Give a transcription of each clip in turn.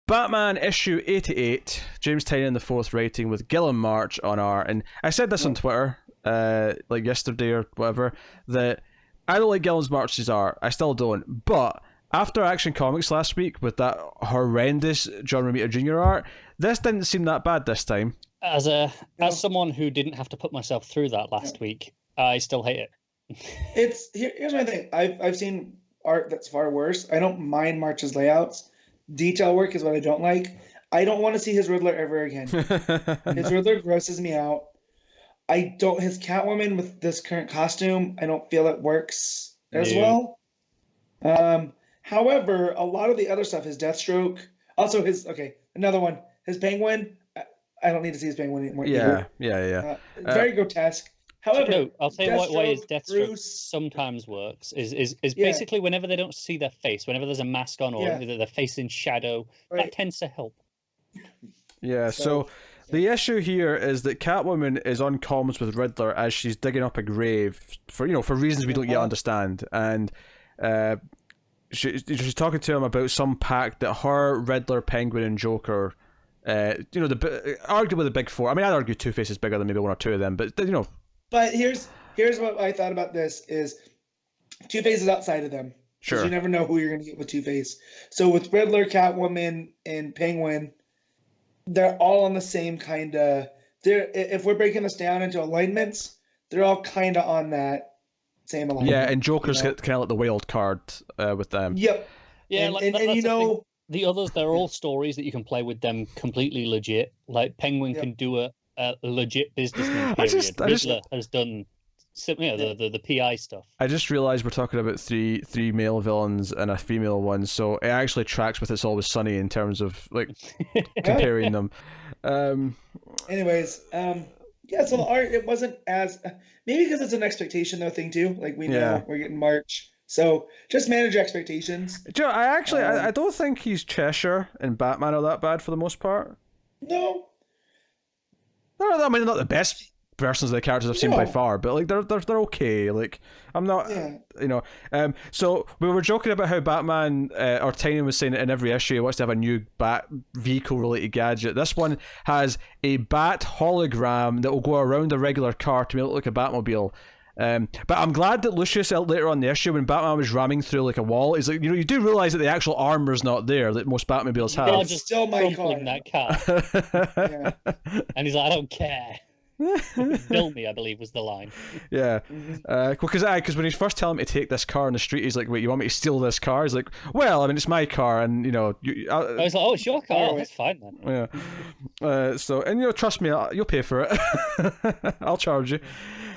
Batman issue 88, James Tynion the fourth writing with Gillen March on art. And I said this on Twitter, like yesterday or whatever, that I don't like Gillen March's art. I still don't. But after Action Comics last week with that horrendous John Romita Jr. art, this didn't seem that bad this time. As someone who didn't have to put myself through that last week, I still hate it. Here's my thing. I've seen art that's far worse. I don't mind March's layouts. Detail work is what I don't like. I don't want to see his Riddler ever again. His Riddler grosses me out. His Catwoman with this current costume, I don't feel it works as well. However, a lot of the other stuff, his Deathstroke, also another one, his Penguin, I don't need to see his Penguin anymore. Yeah. Very grotesque. However, no, I'll tell you why his Deathstroke Bruce sometimes works is basically whenever they don't see their face, whenever there's a mask on or their face in shadow, that tends to help. Yeah, so the issue here is that Catwoman is on comms with Riddler as she's digging up a grave for reasons we don't yet understand, and she's talking to him about some pact that her, Riddler, Penguin, and Joker, arguably the big four. I mean, I'd argue Two-Face is bigger than maybe one or two of them, but But here's what I thought about this is Two-Face is outside of them. Sure. You never know who you're going to get with Two-Face. So with Riddler, Catwoman, and Penguin, they're all on the same kind of... If we're breaking this down into alignments, they're all kind of on that same alignment. Yeah, and Joker's kind of like the wild card with them. Yep. Yeah, the others, they're all stories that you can play with them completely legit. Like Penguin can do a legit businessman period. Riddler has done the PI stuff. I just realized we're talking about three male villains and a female one, so it actually tracks with It's Always Sunny in terms of like comparing them. Anyways, so the art, it wasn't as, maybe because it's an expectation though thing too. Like we know we're getting March, so just manage your expectations. Joe, I don't think he's Cheshire and Batman are that bad for the most part. No. No, I mean, they're not the best versions of the characters I've seen by far, but like they're okay. Like I'm not, So we were joking about how Batman or Tynion was saying in every issue he wants to have a new Bat vehicle related gadget. This one has a Bat hologram that will go around a regular car to make it look like a Batmobile. But I'm glad that Lucius later on in the issue, when Batman was ramming through like a wall, he's like, you do realize that the actual armor's not there that most Batmobiles have. They're just still crumpling that car. And he's like, I don't care. Bill me, I believe was the line. Yeah, because when he's first telling me to take this car on the street, he's like, "Wait, you want me to steal this car?" He's like, "Well, I mean, it's my car, and I was like, "Oh, it's your car. That's fine then." Yeah. So trust me, you'll pay for it. I'll charge you.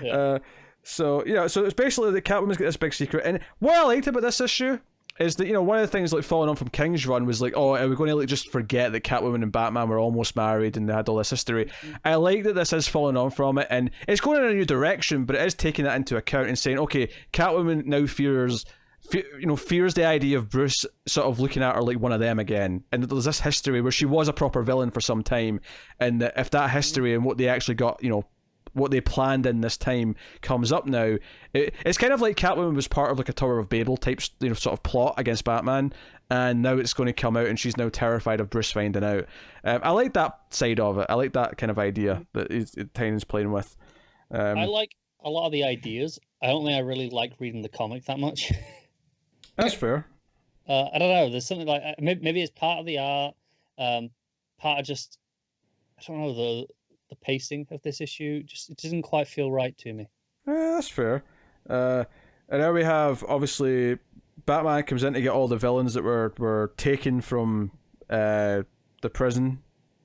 Yeah. So it's basically that Catwoman's got this big secret, and what I liked about this issue is that one of the things like following on from King's run was like, oh, are we going to like just forget that Catwoman and Batman were almost married and they had all this history? I like that this is following on from it, and it's going in a new direction, but it is taking that into account and saying, okay, Catwoman now fears the idea of Bruce sort of looking at her like one of them again, and there's this history where she was a proper villain for some time, and that if that history and what they actually got, what they planned in this time comes up now, it's kind of like Catwoman was part of like a Tower of Babel type sort of plot against Batman, and now it's going to come out and she's now terrified of Bruce finding out. I like that side of it. I like that kind of idea that Tynion's playing with. I like a lot of the ideas. I don't think I really like reading the comic that much. That's fair. I don't know, there's something like maybe it's part of the art, part of just, I don't know, the pacing of this issue, just it doesn't quite feel right to me. That's fair. And now we have, obviously, Batman comes in to get all the villains that were taken from the prison.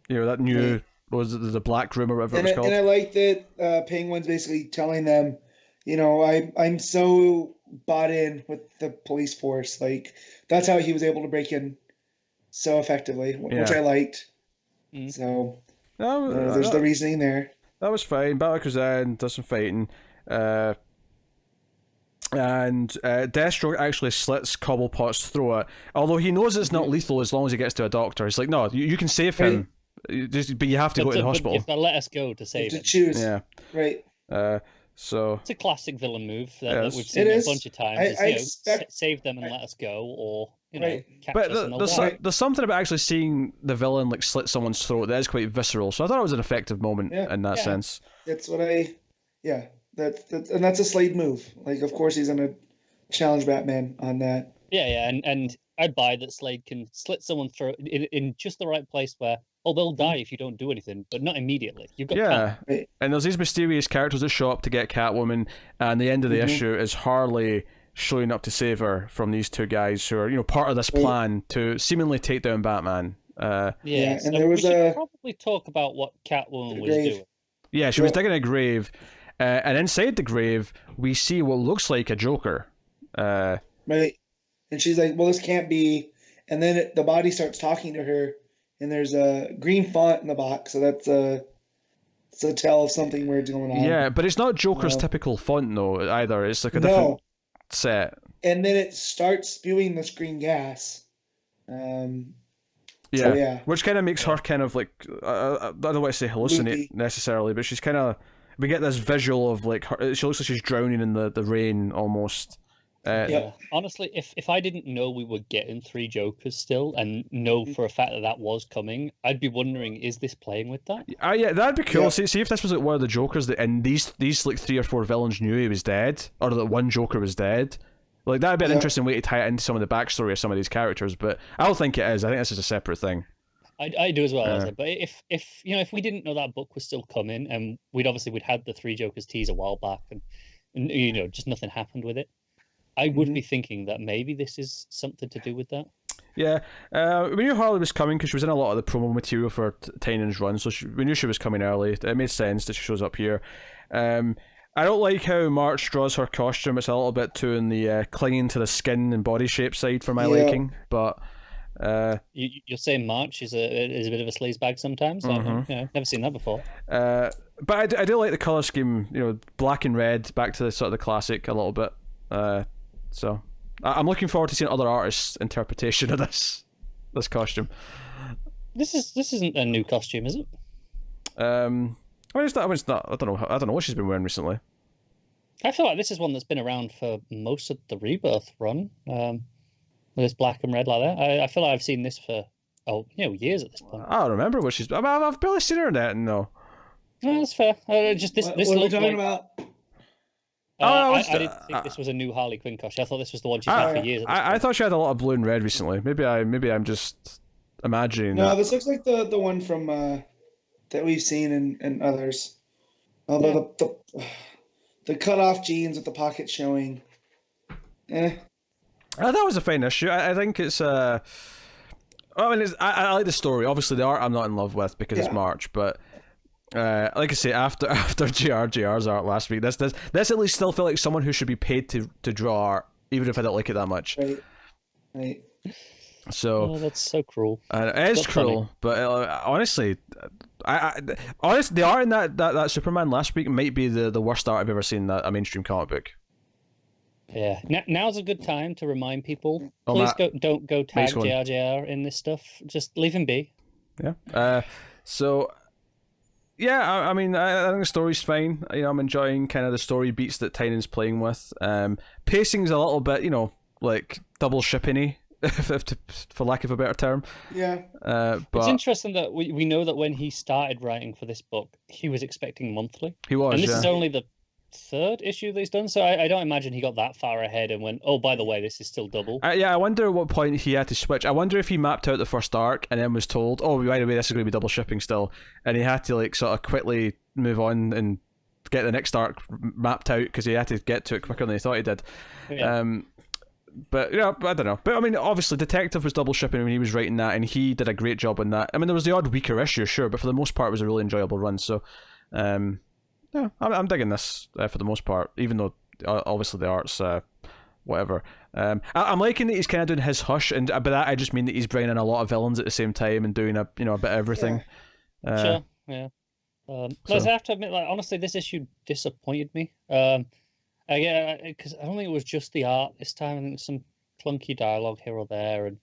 That new, what was it, the Black Room or whatever it was called. And I like that Penguin's basically telling them, I'm so bought in with the police force. Like, that's how he was able to break in so effectively, which I liked. So... there's the reasoning there. That was fine. Batman goes in, does some fighting, and Deathstroke actually slits Cobblepot's throat. Although he knows it's not lethal as long as he gets to a doctor. He's like, no, you can save him, but you have to go to the hospital. You have to let us go to save him. To choose. Yeah. Right. So it's a classic villain move that Yes. we've seen a bunch of times. I expect Save them and let us go, or Right. catch but us and all there's, that. there's something about actually seeing the villain like slit someone's throat that is quite visceral. So I thought it was an effective moment in that sense. That's what that's a Slade move. Like, of course, he's gonna challenge Batman on that. Yeah, and I'd buy that Slade can slit someone's throat in just the right place where, they'll die if you don't do anything, but not immediately. You've got time. Right. And there's these mysterious characters that show up to get Catwoman, and the end of the issue is Harley showing up to save her from these two guys who are, part of this plan to seemingly take down Batman. And so there was we should probably talk about what Catwoman was doing. Yeah, she was digging a grave, and inside the grave, we see what looks like a Joker. Right. And she's like, well, this can't be. And then the body starts talking to her, and there's a green font in the box, so that's it's a tell of something weird's going on. Yeah, but it's not Joker's typical font, though, either. It's like a different set. And then it starts spewing this green gas. Which kind of makes her kind of like, I don't want to say hallucinate Loopy. necessarily, but she's kind of, we get this visual of like, her, she looks like she's drowning in the rain almost. Honestly, if I didn't know we were getting 3 Jokers still, and know for a fact that was coming, I'd be wondering, is this playing with that? Yeah, that'd be cool. See if this was like one of the Jokers that, and these like 3 or 4 villains knew he was dead, or that one Joker was dead. Like, that'd be an interesting way to tie it into some of the backstory of some of these characters, but I don't think it is. I think this is a separate thing. I do as well. But if we didn't know that book was still coming, and we'd had the 3 Jokers tease a while back, and just nothing happened with it, I would be thinking that maybe this is something to do with that. Yeah, we knew Harley was coming because she was in a lot of the promo material for Tynion's run, so we knew she was coming early. It made sense that she shows up here. I don't like how March draws her costume. It's a little bit too in the clinging to the skin and body shape side for my liking, but... You're saying March is a bit of a sleazebag sometimes? Never seen that before. But I do like the colour scheme, black and red, back to the sort of the classic a little bit. So I'm looking forward to seeing other artists' interpretation of this costume. This isn't a new costume, is it? It's not. I don't know what she's been wearing recently. I feel like this is one that's been around for most of the Rebirth run. With this black and red like that. I feel like I've seen this for years at this point. I don't remember what she's. I've barely seen her in that. No. No, that's fair. Just this. What This are we looked talking like. about? I didn't think this was a new Harley Quinn costume. I thought this was the one she's had for years. I thought she had a lot of blue and red recently. Maybe I'm just imagining. No, that. this looks like the one from that we've seen in others. Although the cut off jeans with the pocket showing. That was a fine issue. I think it's I like the story. Obviously, the art I'm not in love with because it's March, but. Like I say, after JR's art last week, this at least still felt like someone who should be paid to draw art, even if I don't like it that much. Right. So that's so cruel. It is cruel, but honestly, honestly, the art in that Superman last week might be the worst art I've ever seen in a mainstream comic book. Yeah, now's a good time to remind people. Please don't go tag JR in this stuff. Just leave him be. Yeah. So. Yeah, I mean, I think the story's fine. I'm enjoying kind of the story beats that Tynion's playing with. Pacing's a little bit, like double shipping-y, for lack of a better term. Yeah. But it's interesting that we know that when he started writing for this book, he was expecting monthly. He was, and this is only the 3rd issue that he's done, so I don't imagine he got that far ahead and went, oh, by the way, this is still double. I wonder at what point he had to switch. I wonder if he mapped out the first arc and then was told, oh, by the way, this is going to be double shipping still, and he had to like sort of quickly move on and get the next arc mapped out because he had to get to it quicker than he thought he did. Yeah. But I don't know. But I mean, obviously, Detective was double shipping when he was writing that, and he did a great job on that. I mean, there was the odd weaker issue, sure, but for the most part, it was a really enjoyable run. So, yeah, I'm digging this for the most part, even though obviously the art's whatever. I'm liking that he's kind of doing his hush, and by that I just mean that he's bringing in a lot of villains at the same time and doing a bit of everything. Sure, yeah. I have to admit, like, honestly, this issue disappointed me. Because I don't think it was just the art this time. I think there's some clunky dialogue here or there, and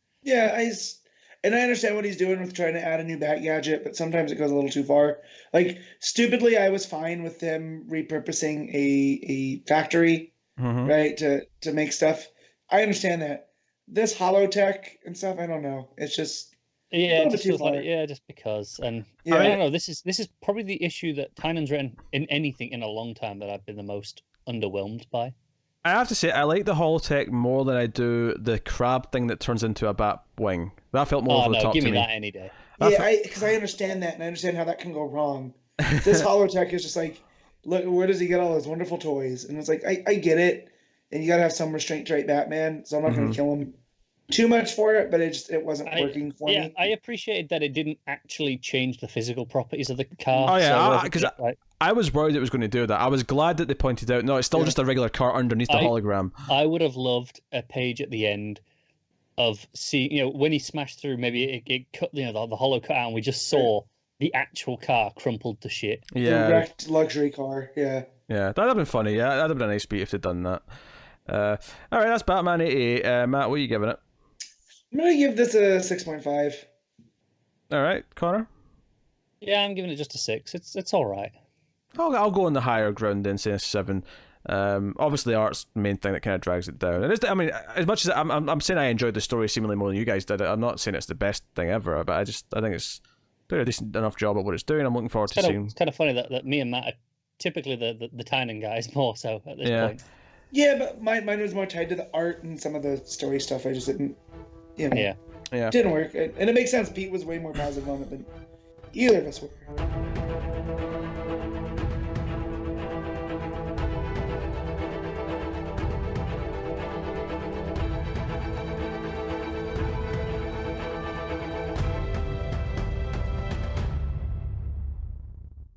And I understand what he's doing with trying to add a new bat gadget, but sometimes it goes a little too far. Like, stupidly, I was fine with them repurposing a factory, right, to make stuff. I understand that. This holotech and stuff, I don't know. It's just it just feels like just because. And I don't know. This is probably the issue that Tynion's written in anything in a long time that I've been the most underwhelmed by. I have to say, I like the holotech more than I do the crab thing that turns into a bat wing. That felt more over the top to me. Give me that any day. Yeah, because I understand that, and I understand how that can go wrong. This holotech is just like, look, where does he get all those wonderful toys? And it's like, I get it, and you gotta have some restraint to write Batman, so I'm not gonna kill him too much for it, but it wasn't working for me. Yeah, I appreciated that it didn't actually change the physical properties of the car. Oh yeah, because I was worried it was going to do that. I was glad that they pointed out, no, it's still just a regular car underneath the hologram. I would have loved a page at the end of seeing, when he smashed through, maybe it cut, the holo cut out, and we just saw the actual car crumpled to shit. Yeah, the wrecked luxury car. Yeah, that'd have been funny. Yeah, that'd have been a nice beat if they'd done that. All right, that's Batman 88. Matt, what are you giving it? I'm gonna give this a 6.5. All right, Connor. Yeah, I'm giving it just a 6. It's all right. I'll go on the higher ground then, say a 7. Obviously, art's the main thing that kind of drags it down. And I mean, as much as I'm saying I enjoyed the story seemingly more than you guys did, I'm not saying it's the best thing ever, but I think it's doing a decent enough job at what it's doing. I'm looking forward to seeing. It's kind of funny that me and Matt are typically the Tynion guys more so at this point. Yeah, but mine was more tied to the art and some of the story stuff. I just didn't. Didn't work. And it makes sense. Pete was way more positive on it than either of us were.